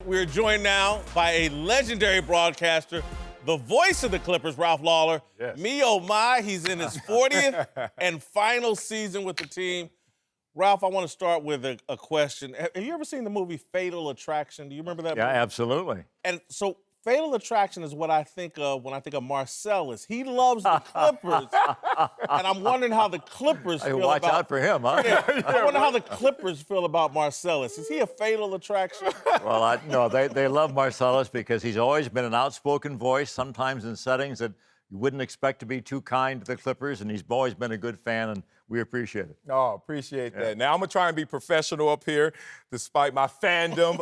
We're joined now by a legendary broadcaster, the voice of the Clippers, Ralph Lawler. Yes. Me, oh my, he's in his 40th and final season with the team. Ralph, I want to start with a question. Have you ever seen the movie Fatal Attraction? Do you remember that Yeah, movie? absolutely. And so Fatal Attraction is what I think of when I think of Marcellus. He loves the Clippers. And I'm wondering how the Clippers Hey, feel watch about... out for him, huh? Yeah, I wonder how the Clippers feel about Marcellus. Is he a fatal attraction? Well, no, they love Marcellus because he's always been an outspoken voice, sometimes in settings that you wouldn't expect to be too kind to the Clippers, and he's always been a good fan, and we appreciate it. Oh, appreciate that. Now, I'm going to try and be professional up here, despite my fandom.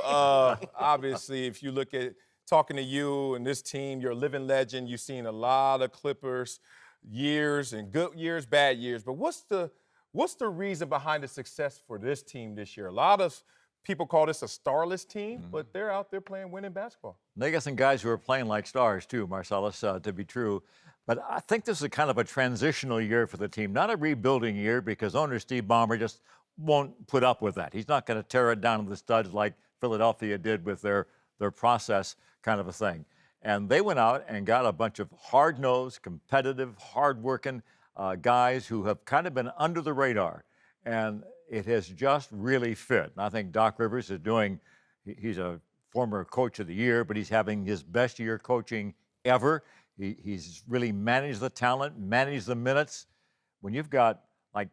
Obviously, if you look at talking to you and this team, you're a living legend. You've seen a lot of Clippers years and good years, bad years. But what's the reason behind the success for this team this year? A lot of people call this a starless team, but they're out there playing winning basketball. They got some guys who are playing like stars, too, Marcellus, to be true. But I think this is kind of a transitional year for the team, not a rebuilding year, because owner Steve Ballmer just won't put up with that. He's not going to tear it down to the studs like Philadelphia did with their process kind of a thing. And they went out and got a bunch of hard-nosed, competitive, hard-working guys who have kind of been under the radar. And it has just really fit. And I think Doc Rivers is he's a former coach of the year, but he's having his best year coaching ever. He's really managed the talent, managed the minutes. When you've got like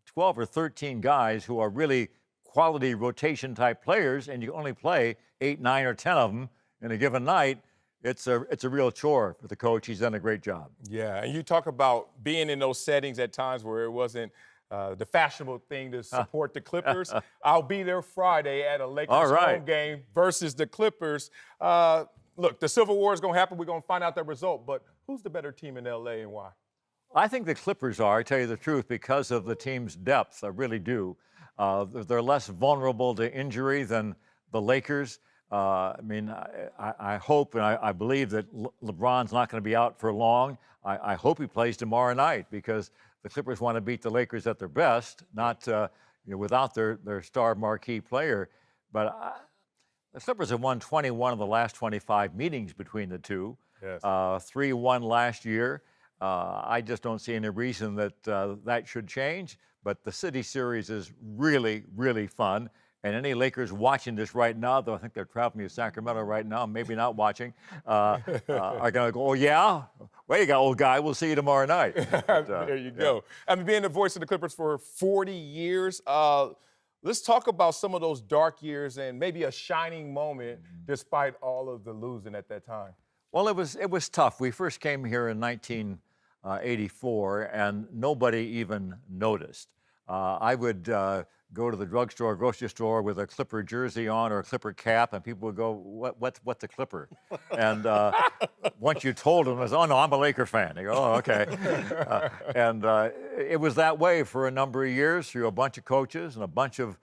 12 or 13 guys who are really quality rotation type players and you only play 8, 9, or 10 of them in a given night, it's a real chore for the coach. He's done a great job. Yeah, and you talk about being in those settings at times where it wasn't the fashionable thing to support the Clippers. I'll be there Friday at a Lakers home game versus the Clippers. Look, the Civil War is going to happen. We're going to find out the result. But who's the better team in L.A. and why? I think the Clippers are, I tell you the truth, because of the team's depth. I really do. They're less vulnerable to injury than the Lakers. I hope and I believe that LeBron's not going to be out for long. I hope he plays tomorrow night because the Clippers want to beat the Lakers at their best, not without their star marquee player. But the Clippers have won 21 of the last 25 meetings between the two. Yes. 3-1 last year. I just don't see any reason that that should change. But the City Series is really, really fun. And any Lakers watching this right now, though I think they're traveling to Sacramento right now, maybe not watching, are going to go, oh, yeah? Well, you go, old guy. We'll see you tomorrow night. But, there you go. I mean, being the voice of the Clippers for 40 years, let's talk about some of those dark years and maybe a shining moment despite all of the losing at that time. Well, it was tough. We first came here in 1984, and nobody even noticed. I would go to the drugstore, grocery store with a Clipper jersey on or a Clipper cap, and people would go, what's a Clipper? And once you told them, it was, oh, no, I'm a Laker fan. They go, oh, okay. It was that way for a number of years through a bunch of coaches and a bunch of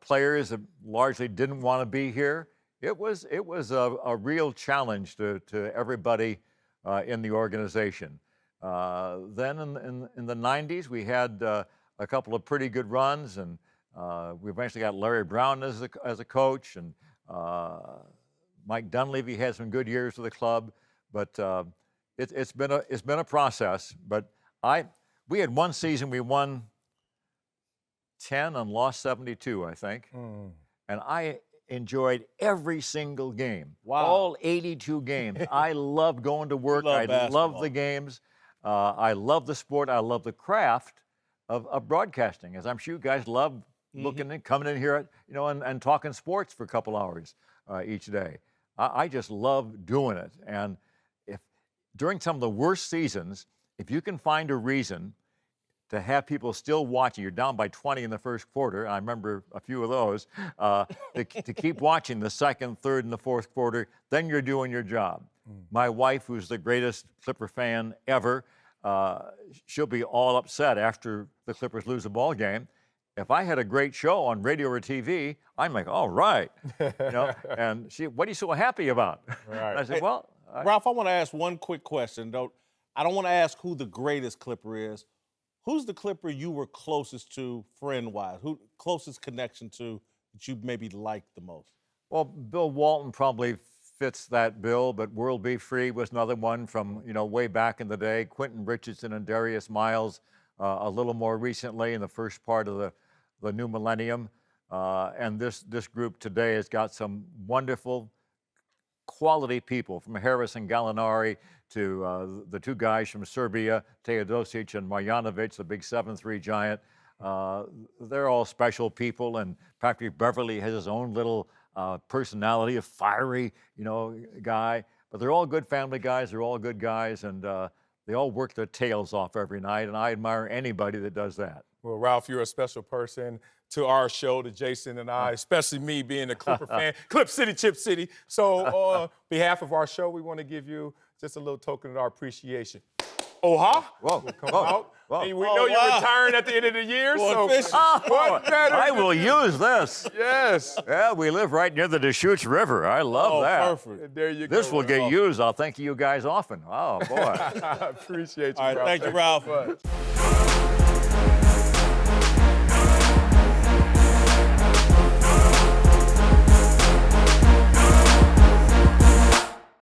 players that largely didn't want to be here. It was a real challenge to everybody in the organization. Then in the 90s, we had a couple of pretty good runs, and we eventually got Larry Brown as a coach, and Mike Dunleavy had some good years with the club. But it's been a process. But we had one season we won 10 and lost 72, I think, and I enjoyed every single game. Wow. All 82 games. I loved going to work. I loved the games. I love the sport. I love the craft of broadcasting, as I'm sure you guys love looking and coming in here, and talking sports for a couple hours each day. I just love doing it. And if during some of the worst seasons, if you can find a reason to have people still watching, you're down by 20 in the first quarter, I remember a few of those, to keep watching the second, third, and the fourth quarter, then you're doing your job. My wife, who's the greatest Clipper fan ever, she'll be all upset after the Clippers lose a ball game. If I had a great show on radio or TV, I'm like, all right. And she, what are you so happy about? Right. I said, well. Ralph, I want to ask one quick question. I don't want to ask who the greatest Clipper is. Who's the Clipper you were closest to friend-wise? Who closest connection to that you maybe liked the most? Well, Bill Walton probably fits that bill, but World Be Free was another one from, way back in the day. Quentin Richardson and Darius Miles a little more recently in the first part of the new millennium. And this group today has got some wonderful, quality people, from Harrison Gallinari to the two guys from Serbia, Teodosic and Marjanovic, the big 7'3" giant. They're all special people, and Patrick Beverly has his own little personality, a fiery, guy. But they're all good family guys. They're all good guys, and they all work their tails off every night, and I admire anybody that does that. Well, Ralph, you're a special person to our show, to Jason and I, especially me being a Clipper fan. Clip City, Chip City. So on behalf of our show, we want to give you just a little token of our appreciation. Oh-ha! Whoa, Come whoa, out. whoa. And we know you're retiring at the end of the year, so what better? I will use this. Yes. Yeah, we live right near the Deschutes River. I love that. Perfect. There you go. This will get used. I'll think of you guys often. Oh, boy. I appreciate you, All right, Ralph. thank you, Ralph.